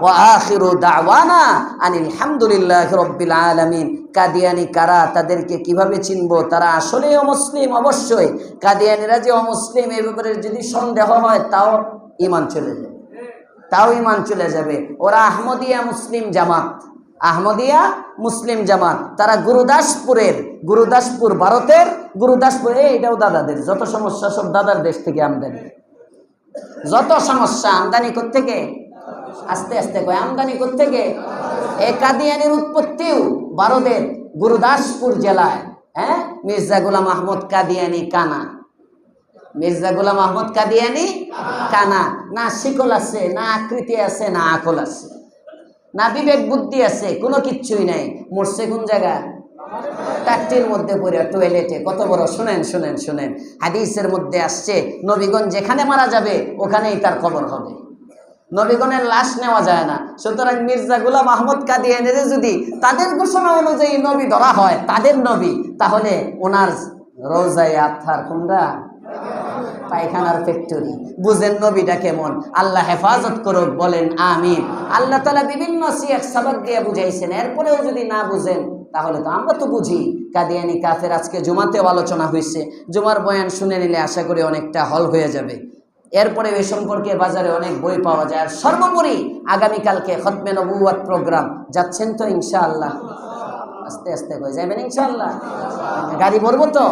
ওয়া আখিরু দাওয়ানা আনিল হামদুলিল্লাহি রাব্বিল আলামিন। কাদিয়ানি কারা, তাদেরকে কিভাবে চিনবো? তারা আসলেই অমুসলিম। অবশ্যই কাদিয়ানিরা যে অমুসলিম এই ব্যাপারে যদি সন্দেহ হয় তাও ঈমান চলে যাবে, ওরা আহমদিয়া মুসলিম জামাত, আহমদিয়া মুসলিম জামাত। তারা গুরুদাসপুর ভারতের গুরুদাসপুর, এটাও দাদাদের। যত সমস্যা সব দাদার দেশ থেকে আমদানি। যত সমস্যা আমদানি কোত্থেকে? আস্তে আস্তে কয় আমদানি কোত্থেকে? এই কাদিয়ানির উৎপত্তিও ভারতের গুরুদাসপুর জেলায়। হ্যাঁ, মির্জা গোলাম আহমদ কাদিয়ানি কানা। মির্জা গোলাম আহমদ কাদিয়ানি কানা। না শিকল আছে, না আকৃতি আছে, না আকল আছে, না বিবেক বুদ্ধি আছে, কোনো কিচ্ছুই নাই। মরছে কোন জায়গা? টাকটির মধ্যে পড়ে, টয়লেটে। কত বড়! শুনেন, হাদিসের মধ্যে আসছে নবীগণ যেখানে মারা যাবে ওখানেই তার কবর হবে। নবীগণের লাশ নেওয়া যায় না। সুতরাং মির্জা গোলাম আহমদ কাদিয়ানির যদি তাদের ঘোষণা অনুযায়ী নবী ধরা হয়, তাদের নবী, তাহলে ওনার রওজায়ে আতহার কোনটা? পায়খানার ফ্যাক্টরি। বুঝেন নবীটা কেমন? আল্লাহ হেফাজত করুক, বলেন আমিন। আল্লাহ তাআলা বিভিন্ন সিয়াক সাবাক দিয়ে বুঝাইছেন। এরপরেও যদি না বুঝেন তাহলে তো আমরা তো বুঝি কাদিয়ানি কাফের। আজকে জুমাতেও আলোচনা হয়েছে, জুমার বয়ান শুনে নিলে আশা করি অনেকটা হল হয়ে যাবে। এরপরে এই সম্পর্কে বাজারে অনেক বই পাওয়া যায়। আর সর্বোপরি আগামীকালকে খতমে নবুয়ত প্রোগ্রাম, যাচ্ছেন তো ইনশাআল্লাহ? আস্তে আস্তে হয়ে যাবেন ইনশাআল্লাহ। গাড়ি ভরবো তো?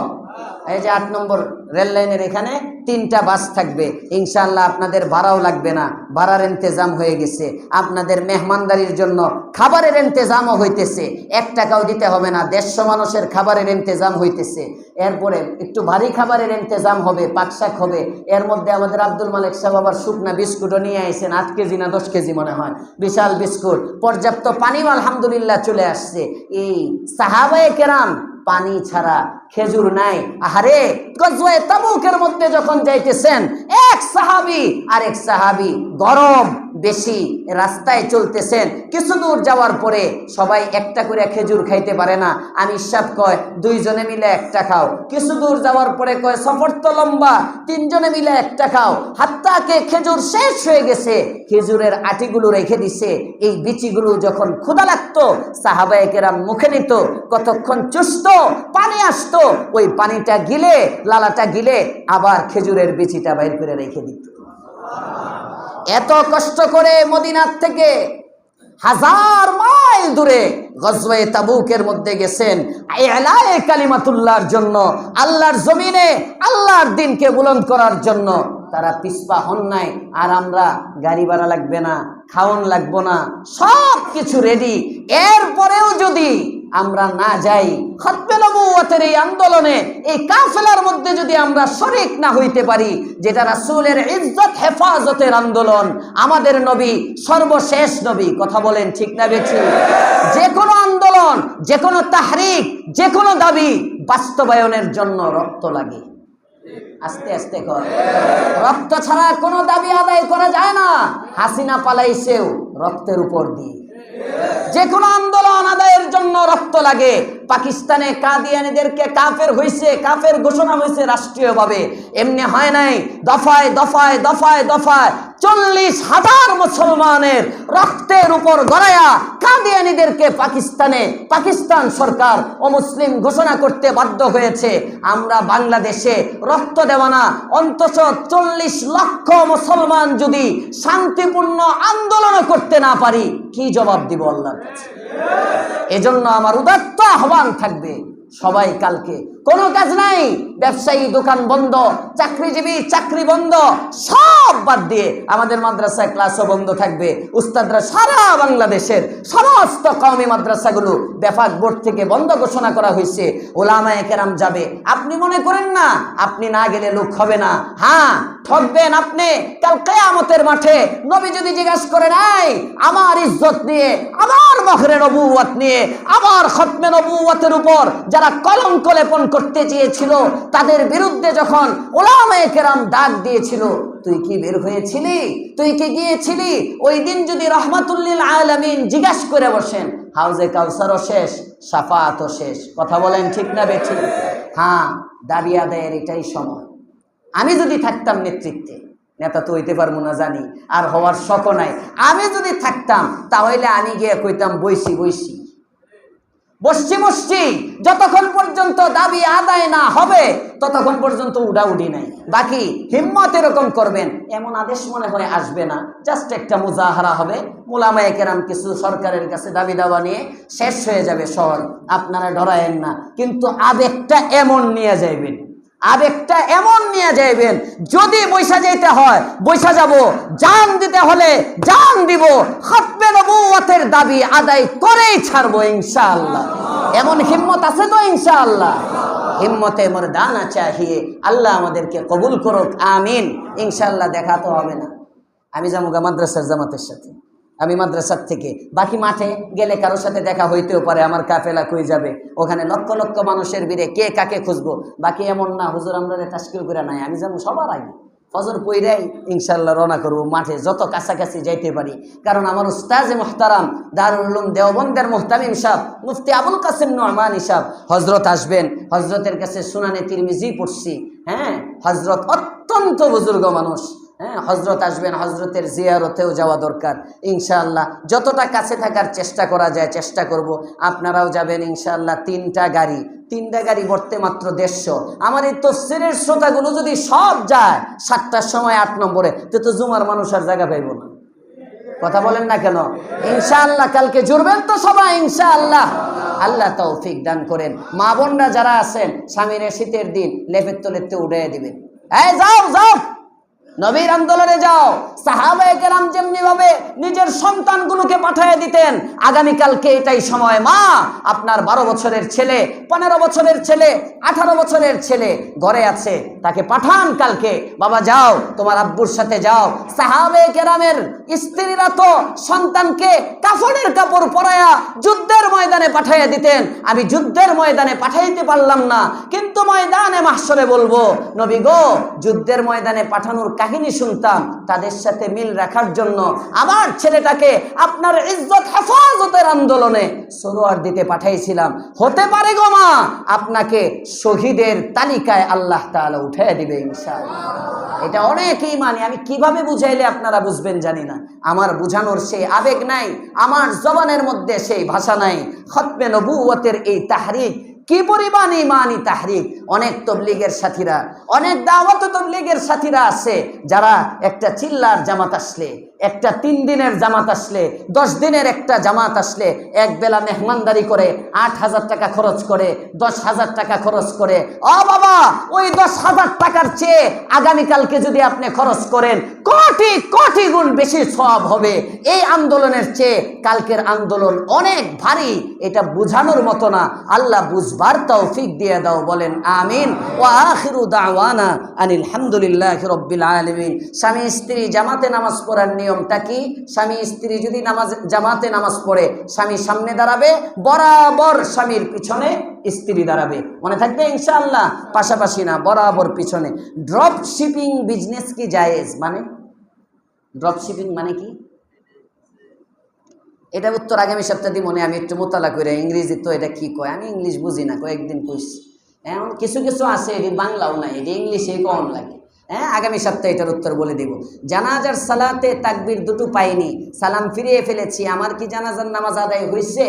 এই যে 8 নম্বর রেল লাইনের এখানে 3টা বাস থাকবে ইনশাআল্লাহ। আপনাদের ভাড়াও লাগবে না, ভাড়ার ইন্তজাম হয়ে গেছে। আপনাদের মেহমানদারির জন্য খাবারের ইন্তজামও হইতেছে, 1 টাকাও দিতে হবে না। 150 মানুষের খাবারের ইন্তজাম হইতেছে। এরপরে একটু ভারী খাবারের ইন্তজাম হবে, পাকশাক হবে। এর মধ্যে আমাদের আব্দুল মালিক সাহেব আবার শুকনা বিস্কুটও নিয়ে আইছেন, 8 কেজি না 10 কেজি মনে হয়, বিশাল বিস্কুট। পর্যাপ্ত পানিও আলহামদুলিল্লাহ চলে আসছে। এই সাহাবায়ে কেরাম পানি ছাড়া খেজুর নাই। আহারে, গজওয়ে তাবুকের মধ্যে যখন যাইতেছেন, এক সাহাবী আরেক সাহাবী গরম বেশি রাস্তায় চলতেছেন। কিছু দূর যাওয়ার পরে সবাই একটা করে খেজুর খাইতে পারে না। আমি সাহেব কয় 2 জনে মিলে একটা খাও। কিছু দূর যাওয়ার পরে কয় সফর তো লম্বা, 3 জনে মিলে একটা খাও। হাত্তাকে খেজুর শেষ হয়ে গেছে, খেজুরের আটিগুলো রেখে দিছে। এই বিচিগুলো যখন ক্ষুধা লাগতো সাহাবায়ে কেরাম মুখে নিত, কতক্ষণ চুষতো, পানি আসতো, ওই পানিটা গিলে, লালাটা গিলে আবার খেজুরের বিচিটা বাইর করে রেখে দিত। এত কষ্ট করে মদিনার থেকে 1000 মাইল দূরে গজওয়ে তাবুকের মধ্যে গেছেন ইলায়ে কালিমাতুল্লাহর জন্য, আল্লাহর জমিনে আল্লাহর দ্বীনকে বুলন্দ করার জন্য। তারা পিছপা হন নাই। আর আমরা গাড়ি ভাড়া লাগবে না, খাওন লাগবো না, সব কিছু রেডি। এরপরেও যদি আমরা না যাই খতমে নবুয়তের এই আন্দোলনে, এই কাফেলার মধ্যে যদি আমরা শরীক না হইতে পারি, যেটা রাসূলের ইজ্জত হেফাজতের আন্দোলন, আমাদের নবী সর্বশেষ নবী। কথা বলেন ঠিক না বেঠিক? যে কোনো আন্দোলন, যে কোনো তাহরিক, যে কোনো দাবি বাস্তবায়নের জন্য রক্ত লাগে। আস্তে আস্তে কর, রক্ত ছাড়া কোনো দাবি আদায় করা যায় না। হাসিনা পালাইছেও রক্তের উপর দিয়ে। যে কোনো আন্দোলন আদায়ের জন্য রক্ত লাগে। পাকিস্তানে কাদিয়ানীদেরকে কাফের হইছে, কাফের ঘোষণা হয়েছে রাষ্ট্রীয়ভাবে, এমনি হয় নাই। দফায় দফায় দফায় দফায় 40,000 মুসলমানের রক্তের উপর গড়ায়া কাদিয়ানীদেরকে পাকিস্তান সরকার অমুসলিম ঘোষণা করতে বাধ্য হয়েছে। আমরা বাংলাদেশে রক্ত দেওয়া না, অন্তত 40 লক্ষ মুসলমান যদি শান্তিপূর্ণ আন্দোলন করতে না পারি, কি জবাব দিব আল্লাহর কাছে? এজন্য আমার উদাত্ত আহ্বান থাকবে, সবাই কালকে কোনো কাজ নাই, ব্যবসায়ী দোকান বন্ধ, চাকরিজীবী চাকরি বন্ধ, সব বাদ দিয়ে আমাদের মাদ্রাসায় ক্লাসও বন্ধ থাকবে। উস্তাদরা সারা বাংলাদেশের সমস্ত কওমি মাদ্রাসাগুলো বেফাক বোর্ড থেকে বন্ধ ঘোষণা করা হয়েছে। ওলামায়ে কেরাম যাবে। আপনি মনে করেন না আপনি না গেলে লোক হবে না? হ্যাঁ, ঠকবেন আপনি। কাল কিয়ামতের মাঠে নবী যদি জিজ্ঞাসা করে, নাই আমার ইজ্জত নিয়ে, আমার মহরে নবুয়ত নিয়ে, আমার খতমে নবুয়তের উপর যারা কলঙ্ক লেপন করতে চেয়েছিল, তাদের বিরুদ্ধে যখন উলামায়ে কেরাম ডাক দিয়েছিল, তুই কি বের হয়েছিলি? তুই কি গিয়েছিলি? ওই দিন যদি রাহমাতুল লিল আলামিন জিজ্ঞাসা করে বসেন, হাউজে কাউসারও শেষ, শাফাআতও শেষ। কথা বলেন ঠিক না বেঠিক? হ্যাঁ, দাবি আদায়ের এটাই সময়। আমি যদি থাকতাম নেতৃত্বে, নেতা তো হইতে পারবো না জানি, আর হওয়ার শখ নাই। আমি যদি থাকতাম তাহলে আমি গিয়ে কইতাম বসছি যতক্ষণ পর্যন্ত দাবি আদায় না হবে ততক্ষণ পর্যন্ত উডাউডি নাই। বাকি হিম্মত এরকম করবেন, এমন আদেশ মনে হয় আসবে না, জাস্ট একটা মুজাহারা হবে, উলামায়ে কেরাম কিছু সরকারের কাছে দাবি দাওয়া নিয়ে শেষ হয়ে যাবে শহর। আপনারা ডরায়েন না, কিন্তু আবেগটা এমন নিয়ে যাইবেন, আবেগটা এমন নিয়ে যাইবেন, যদি বৈশা যাইতে হয় বৈশা যাব, জান দিতে হলে জান দিব, খতমে নবুয়তের দাবি আদায় করেই ছাড়বো ইনশাআল্লাহ। এমন হিম্মত আছে তো ইনশাআল্লাহ? হিম্মতে মর্দানা চাহিয়ে, আল্লাহ আমাদেরকে কবুল করুক, আমিন। ইনশাআল্লাহ দেখা তো হবে না, আমি যাবো মাদ্রাসার জামাতের সাথে, আমি মাদ্রাসার থেকে বাকি মাঠে গেলে কারোর সাথে দেখা হইতেও পারে, আমার কাফেলা কই যাবে, ওখানে লক্ষ লক্ষ মানুষের ভিড়ে কে কাকে খুঁজবো। বাকি এমন না হুজুর আমরা তাশকিল করে নাই, আমি যাবো সবার আগে, ফজর পইরাই ইনশাআল্লাহ রওনা করবো মাঠে, যত কাছাকাছি যাইতে পারি। কারণ আমার উস্তাজে মুহতারাম দারুল উলুম দেওবন্দের মুহতামিম সাহেব মুফতি আবুল কাসিম নোমানী সাহেব হজরত আসবেন, হজরতের কাছে সুনানে তিরমিজি পড়ছি। হ্যাঁ, হজরত অত্যন্ত বুজুর্গ মানুষ, হ্যাঁ, হজরত আসবেন, হজরতের জিয়ারতেও যাওয়া দরকার ইনশাআল্লাহ। যতটা কাছে থাকার চেষ্টা করা যায় চেষ্টা করব। আপনারাও যাবেন ইনশাআল্লাহ। তিনটা গাড়ি ভরতে মাত্র 150। আমার এই তফসিরের শ্রোতাগুলো যদি সব যায় 7টার সময় 8 নম্বরে, তো জুমার মানুষ আর জায়গা পাইব না। কথা বলেন না কেন? ইনশাআল্লাহ কালকে জুড়বেন তো সবাই ইনশাআল্লাহ। আল্লাহ তৌফিক দান করেন। মা বোনরা যারা আছেন, স্বামীর শীতের দিন লেপের তলেতে উড়িয়ে দিবেন। এই যাও নবীর আন্দোলনে যাও। সাহাবায়ে কেরাম যেমনি ভাবে নিজের সন্তানগুলোকে পাঠিয়ে দিতেন, আগামীকালকে এটাই সময়, মা আপনার 12 বছরের ছেলে, 15 বছরের ছেলে, 18 বছরের ছেলে ঘরে আছে, তাকে পাঠান কালকে, বাবা যাও তোমার আব্বুর সাথে যাও। সাহাবায়ে কেরামের স্ত্রীরা তো সন্তানকে কাফনের কাপড় পরায়া যুদ্ধের ময়দানে পাঠিয়ে দিতেন। আমি যুদ্ধের ময়দানে পাঠাইতে পারলাম না, কিন্তু ময়দানে মাহশরে বলবো, নবী গো যুদ্ধের ময়দানে পাঠানোর কাহিনী শুনতাম, তাদের সাথে মিল রাখার জন্য আমার ছেলেটাকে আপনার ইজ্জত হেফাজতের আন্দোলনে সরোয়ার দিতে পাঠাইছিলাম। হতে পারে গো মা আপনাকে শহীদের তালিকায় আল্লাহ তাআলা উঠিয়ে দিবে ইনশাআল্লাহ। এটা অনেক ঈমানি। আমি কিভাবে বুঝাইলে আপনারা বুঝবেন জানি না, আমার বুঝানোর সেই আবেগ নাই, আমার জবানের মধ্যে সেই ভাষা নাই। খতমে নবুয়তের এই তাহরিক কি পরিমাণ ঈমানি তাহরিক। অনেক তবলিগের সাথীরা, অনেক দাওয়াত তবলিগের সাথীরা আছে যারা একটা চিল্লার জামাত আসলে, একটা 3 দিনের জামাত আসলে, 10 দিনের একটা জামাত আসলে এক বেলা মেহমানদারি করে 8,000 টাকা খরচ করে, 10,000 টাকা খরচ করে। ও বাবা, ওই 10,000 টাকার চেয়ে আগামীকালকে যদি আপনি খরচ করেন কোটি কোটি গুণ বেশি সওয়াব হবে। এই আন্দোলনের চেয়ে কালকের আন্দোলন অনেক ভারী, এটা বুঝানোর মতো না। আল্লাহ বুঝবার তৌফিক দিয়ে দাও, বলেন আমিন। ওয়া আখিরু দাওয়ানা আনিল হামদুলিল্লাহি রাব্বিল আলামিন। স্বামী স্ত্রী জামাতে নামাজ পড়ার নিয়মটা কি? স্বামী স্ত্রী যদি জামাতে নামাজ পড়ে, স্বামী সামনে দাঁড়াবে, বরাবর স্বামীর পিছনে স্ত্রী দাঁড়াবে। মনে থাকবে ইনশাআল্লাহ, পাশাপাশি না, বরাবর পিছনে। ড্রপ শিপিং বিজনেস কি জায়েজ? মানে ড্রপ শিপিং মানে কি? এটা উত্তর আগামী সপ্তাহে মনে আমি একটু মোতালা করে, ইংরেজি তো এটা কি কয়, আমি ইংলিশ বুঝি না, কয়েকদিন কইছি। এখন কিছু আছে এটি বাংলাও নাই, এটি ইংলিশে কম লাগে। হ্যাঁ, আগামী সপ্তাহে এটার উত্তর বলে দেব। জানাজার সালাতে তাকবীর দুটো পাইনি, সালাম ফিরিয়ে ফেলেছি, আমার কি জানাজার নামাজ আদায় হয়েছে?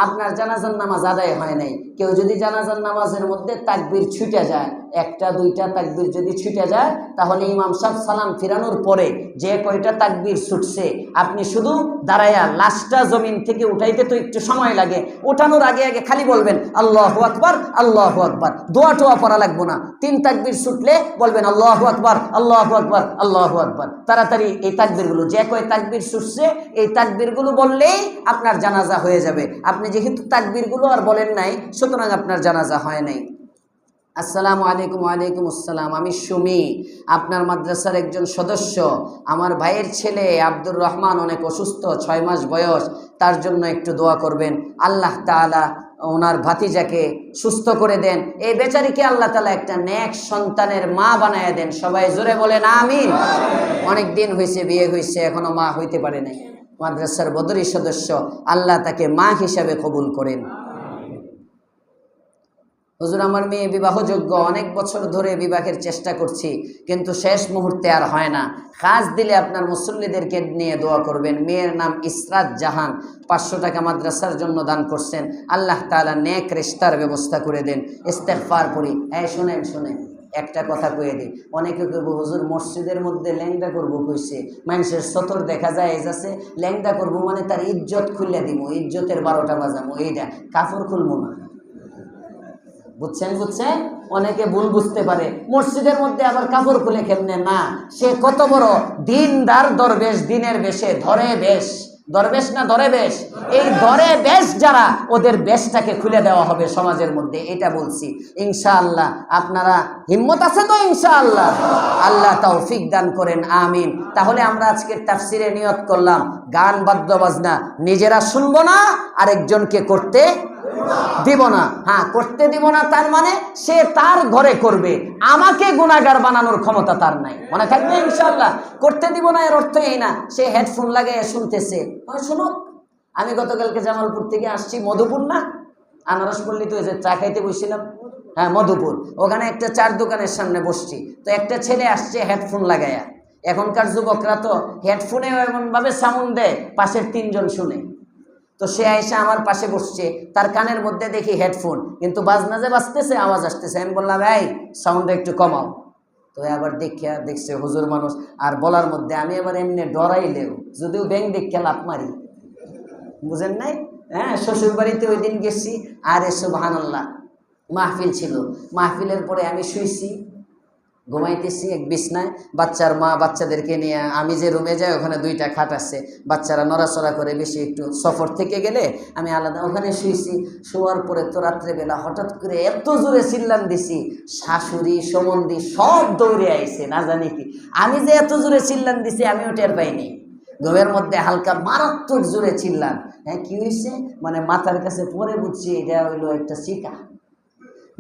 আপনার জানাজার নামাজ আদায় হয় নাই। কেউ যদি জানাজার নামাজের মধ্যে তাকবীর ছুটে যায়, 1টা 2টা তাকবীর যদি ছুটে যায়, তাহলে ইমাম সাহেব সালাম ফিরানোর পরে যে কয়টা তাকবীর ছুটছে আপনি শুধু দাঁড়ায়া লাশটা জমিন থেকে উঠাইতে তো একটু সময় লাগে, উঠানোর আগে আগে খালি বলবেন আল্লাহু আকবার, আল্লাহু আকবার। দোয়া টোয়া পড়া লাগবো না। 3 তাকবীর ছুটলে বলবেন আল্লাহু আকবার, আল্লাহু আকবার, আল্লাহু আকবার। তাড়াতাড়ি এই তাকবীরগুলো, যে কয় তাকবীর ছুটছে এই তাকবীরগুলো বললেই আপনার জানাজা হয়ে যাবে। আপনি যেহেতু তাকবীরগুলো আর বলেন নাই, সুতরাং আপনার জানাজা হয় নাই। আসসালামু আলাইকুম। ওয়ালাইকুম আসসালাম। আমি সুমি, আপনার মাদ্রাসার একজন সদস্য। আমার ভাইয়ের ছেলে আব্দুর রহমান অনেক অসুস্থ, 6 মাস বয়স, তার জন্য একটু দোয়া করবেন। আল্লাহ তাআলা ওনার ভাতিজাকে সুস্থ করে দেন, এই বেচারিকে আল্লাহ তাআলা একটা নেক সন্তানের মা বানায় দেন। সবাই জোরে বলেন আমিন। অনেক দিন হয়েছে, বিয়ে হয়েছে, এখনো মা হইতে পারে নাই। মাদ্রাসার বদরি সদস্য, আল্লাহ তাকে মা হিসাবে কবুল করেন। হুজুর আমার মেয়ে বিবাহযোগ্য, অনেক বছর ধরে বিবাহের চেষ্টা করছি, কিন্তু শেষ মুহূর্তে আর হয় না। কাজ দিলে আপনার মুসল্লিদেরকে নিয়ে দোয়া করবেন। মেয়ের নাম ইসরাত জাহান, 500 টাকা মাদ্রাসার জন্য দান করছেন। আল্লাহ তাআলা নেক রিশতার ব্যবস্থা করে দেন। ইস্তেগফার করি। শুনেন শুনেন, একটা কথা কয়ে দিই। অনেকে কইব হুজুর মসজিদের মধ্যে ল্যাংদা করবো কইছে, মানুষের সতর দেখা যায় যাচ্ছে, ল্যাংদা করবো মানে তার ইজ্জত খুলে দিব, ইজ্জতের 12টা বাজাবো, এইটা কাপড় খুলবো না। বুঝছেন বুঝছেন, অনেকে ভুল বুঝতে পারে। মসজিদের মধ্যে আবার কাপড় খুলে কেমনে? না, সে কত বড় দিনদার দরবেশ, দিনের বেশে ধরে বেশ, দরবেশ না ধরে বেশ, এই ধরে বেশ যারা, ওদের বেশটাকে খুলে দেওয়া হবে সমাজের মধ্যে, এটা বলছি। ইনশাআল্লাহ আপনারা হিম্মত আছে তো? ইনশাআল্লাহ আল্লাহ তৌফিক দান করেন, আমিন। তাহলে আমরা আজকের তাফসিরে নিয়ত করলাম, গান বাদ্য বাজনা নিজেরা শুনবো না, আরেকজনকে করতে দিব না। হ্যাঁ, করতে দিব না তার মানে সে তার ঘরে করবে, আমাকে গুনাহগার বানানোর ক্ষমতা তার নাই, মনে থাকবে ইনশাআল্লাহ। করতে দিব না এর অর্থ এই না সে হেডফোন লাগায় শুনতেছে। শুনুক, আমি গতকালকে জামালপুর থেকে আসছি, মধুপুর না আনারস পল্লী, তো চা খাইতে বসছিলাম, হ্যাঁ মধুপুর, ওখানে একটা চার দোকানের সামনে বসছি, তো একটা ছেলে আসছে হেডফোন লাগায়া। এখনকার যুবকরা তো হেডফোনে এমনভাবে সাউন্ড দেয় পাশের 3 জন শুনে। তো সে আইসা আমার পাশে বসছে, তার কানের মধ্যে দেখি হেডফোন, কিন্তু বাজনা যে বাজতেছে আওয়াজ আসতেছে। আমি বললাম এই সাউন্ডটা একটু কমাও। তো আবার দেখছে হুজুর মানুষ, আর বলার মধ্যে আমি আবার এমনি ডরাইলেও, যদিও ব্যাং দেখে লাভ মারি, বুঝেন নাই? হ্যাঁ, শ্বশুর বাড়িতে ওই দিন গেছি, আরে সুবহানাল্লাহ, মাহফিল ছিল। মাহফিলের পরে আমি শুইছি, ঘুমাইতেছি এক বিছনায়, বাচ্চার মা বাচ্চাদেরকে নিয়ে, আমি যে রুমে যাই ওখানে 2টা খাট আছে, বাচ্চারা নড়াচড়া করে, বেশি একটু সফর থেকে গেলে আমি আলাদা ওখানে শুয়েছি। শোয়ার পরে তো রাত্রেবেলা হঠাৎ করে এত জোরে চিল্লান দিছি, শাশুড়ি সম্বন্ধী সব দৌড়ে আইছে, না জানি কি। আমি যে এত জোরে চিল্লান দিছি আমিও টের পাইনি। ঘুমের মধ্যে হালকা মারাত্মক জোরে চিল্লান। হ্যাঁ, কি হয়েছে মানে মাথার কাছে পরে বুঝছি এটা হইলো একটা চিকা।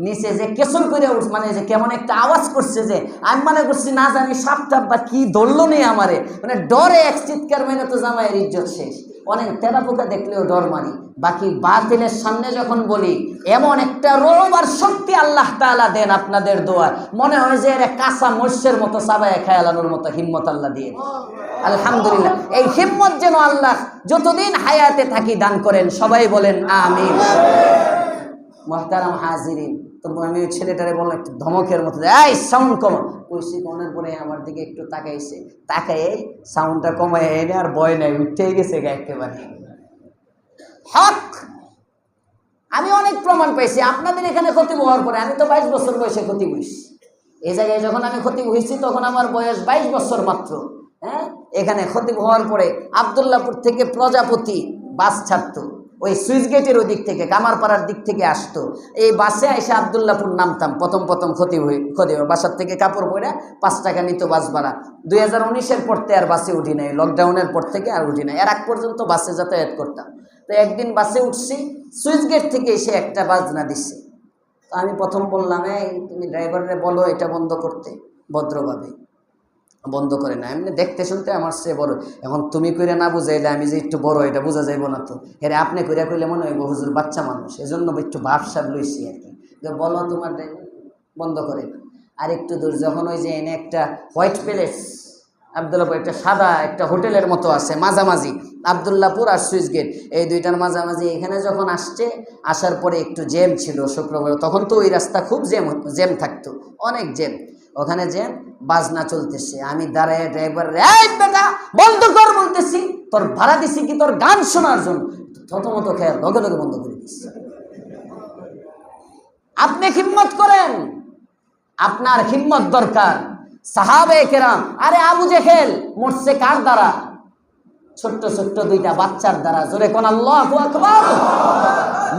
নিচে যে কেসর করে উঠ, মানে যে কেমন একটা আওয়াজ করছে, যে আমি মনে করছি না জানি সাপ টাপ বা কি ধরলো নেই আমারে, মানে ডরে এক চিৎকার মেনে তো জামাইয়ের ইজ্জত শেষ। অনেক তেরা পোকা দেখলেও ডর মারি, বাকি বাতিলের সামনে যখন বলি, এমন একটা রোব আর শক্তি আল্লাহ তাআলা দেন আপনাদের দোয়া, মনে হয় যে এর কাঁচা মৎস্যের মতো চাবায় খেয়ালানোর মতো হিম্মত আল্লাহ দিয়ে। আলহামদুলিল্লাহ, এই হিম্মত যেন আল্লাহ যতদিন হায়াতে থাকি দান করেন, সবাই বলেন আমিন। মুহতারাম হাজিরিন, তো আমি ওই ছেলেটারে বললাম একটু ধমকের মতো, এই সাউন্ড কমা। কইছি, কমানোর পরে আমার দিকে একটু তাকাইছে, তাকাই সাউন্ডটা কমায় এনে আর ভয় নাই, উঠেই গেছে গা একেবারে। হক, আমি অনেক প্রমাণ পাইছি। আপনাদের এখানে খতিব হওয়ার পরে, আমি তো 22 বছর বয়সে খতিব হইছি। এই জায়গায় যখন আমি খতিব হয়েছি তখন আমার বয়স 22 বছর মাত্র। হ্যাঁ, এখানে খতিব হওয়ার পরে আব্দুল্লাহপুর থেকে প্রজাপতি বাস ছাড়তো, ওই সুইচ গেটের ওই দিক থেকে, কামারপাড়ার দিক থেকে আসতো। এই বাসে এসে আব্দুল্লাহপুর নামতাম, প্রথম খতিব বাসার থেকে কাপড় পরে 5 টাকা নিত বাস ভাড়া। 2019-এর পরতে আর বাসে উঠি নাই, লকডাউনের পর থেকে আর উঠি নাই, এর আগ পর্যন্ত বাসে যাতায়াত করতাম। তো একদিন বাসে উঠছি, সুইচ গেট থেকে এসে একটা বাজনা দিচ্ছে। তো আমি প্রথম বললাম, এই তুমি ড্রাইভারে বলো এটা বন্ধ করতে, ভদ্রভাবে। বন্ধ করে না, এমনি দেখতে শুনতে আমার সে বড়। এখন তুমি কইরা না বুঝাইলে আমি যে একটু বড়, এটা বোঝা যাইব না। তো হেরে আপনি কইরা কইলে মনে হইব হুজুর বাচ্চা মানুষ, এজন্য একটু ভাবসাব লইছি আর কি। বলো তোমার বন্ধ করে না। আর একটু দূর যখন ওই যে এনে একটা হোয়াইট প্যালেস, আবদুল্লাপুর একটা সাদা একটা হোটেলের মতো আছে মাঝামাঝি, আবদুল্লাপুর আর সুইচ গেট, এই 2টার মাঝামাঝি। এখানে যখন আসছে, আসার পরে একটু জ্যাম ছিল শুক্রবার, তখন তো ওই রাস্তা খুব জ্যাম থাকতো, অনেক জ্যাম। ওখানে জ্যাম, বাজনা চলতেছে, আমি দাঁড়ায় ড্রাইভার, এই বেটা বন্ধ কর বলতেছি, তোর ভাড়া দিছি কি তোর গান শোনার জন্য? থতমত খেয়াল, লগে লগে বন্ধ করে দিচ্ছি। আপনি হিম্মত করেন, আপনার হিম্মত দরকার। সাহাবে কেরাম, আরে আবু জেহেল মরছে কার দ্বারা? ছোট্ট ছোট্ট 2টা বাচ্চার দ্বারা। জোরে কোন আল্লাহু আকবার।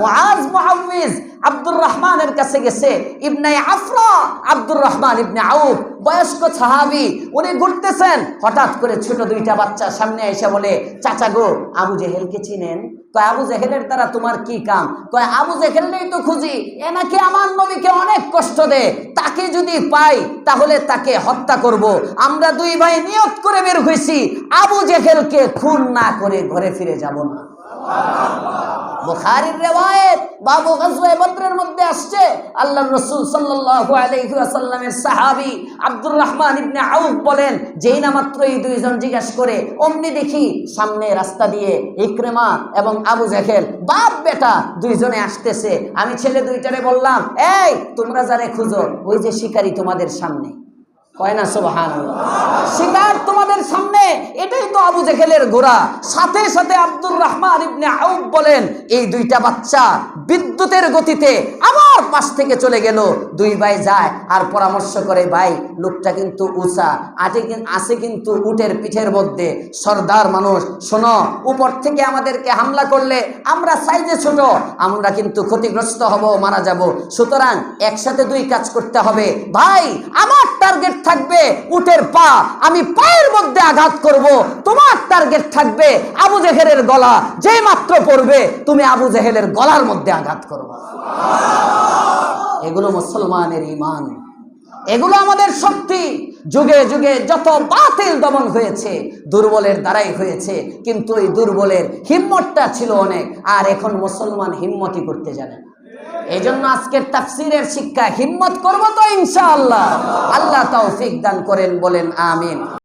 মুআজ মুআউযিজ আব্দুর রহমানের কাছে গেছে, ইবনে আফরা আব্দুর রহমান ইবনে আউফ, বয়স্ক সাহাবী, উনি ঘুরতেছেন, হঠাৎ করে ছোট 2টা বাচ্চা সামনে এসে বলে, চাচা গো আবু জেহেলকে চিনেন? কয় আবু জেহেলের দ্বারা তোমার কি কাম? কয় আবু জেহেলই তো খুঁজি, এ নাকি আমার নবীকে অনেক কষ্ট দেয়, তাকে যদি পাই তাহলে তাকে হত্যা করব। আমরা 2 ভাই নিয়ত করে বের হইছি, আবু জেহেলকে খুন না করে ঘরে ফিরে যাব না। বুখারীর রিওয়ায়াত বাবু গজওয়ে বদরের মধ্যে আসছে আল্লাহর রাসূল সাল্লাল্লাহু আলাইহি ওয়াসাল্লামের সাহাবী আব্দুর রহমান ইবনে আউফ বলেন, যেই না মাত্র এই দুইজন জিজ্ঞাসা করে অমনি দেখি সামনে রাস্তা দিয়ে ইকরিমা এবং আবু জাহেল বাপ বেটা দুইজনে আসতেছে। আমি ছেলে দুইটারে বললাম, এই তোমরা যারে খুঁজো ওই যে শিকারী তোমাদের সামনে। কয় না সুবহানাল্লাহ? শিকার তোমাদের সামনে, এটাই তো আবু জেহেলের ঘোড়া। সাথে সাথে আব্দুর রহমান ইবনে আউফ বলেন, এই দুইটা বাচ্চা বিদ্যুতের গতিতে আমার পাশ থেকে চলে গেল। দুই ভাই যায় আর পরামর্শ করে, ভাই লোকটা কিন্তু উঁচা আছে কিন্তু উটের পিঠের মধ্যে, সর্দার মানুষ, শোনো উপর থেকে আমাদেরকে হামলা করলে আমরা সাইজে ছোট, আমরা কিন্তু ক্ষতিগ্রস্ত হব, মারা যাব। সুতরাং একসাথে দুই কাজ করতে হবে। ভাই আমার টার্গেট থাকবে উটের পা, আমি পায়ের মধ্যে আঘাত করব। তোমার টার্গেট থাকবে আবু জেহেলের গলা, যে মাত্র পড়বে তুমি আবু জেহেলের গলার মধ্যে আঘাত করবে। এগুলো মুসলমানের ঈমান, এগুলো আমাদের শক্তি। যুগে যুগে যত বাতিল দমন হয়েছে দুর্বলের দ্বারাই হয়েছে, কিন্তু এই দুর্বলের হিম্মতটা ছিল অনেক, আর এখন মুসলমান হিম্মতই করতে জানে না। এই জন্য আজকের তাফসীরের শিক্ষা হিম্মত করব তো ইনশাআল্লাহ। আল্লাহ তৌফিক দান করেন, বলেন আমিন।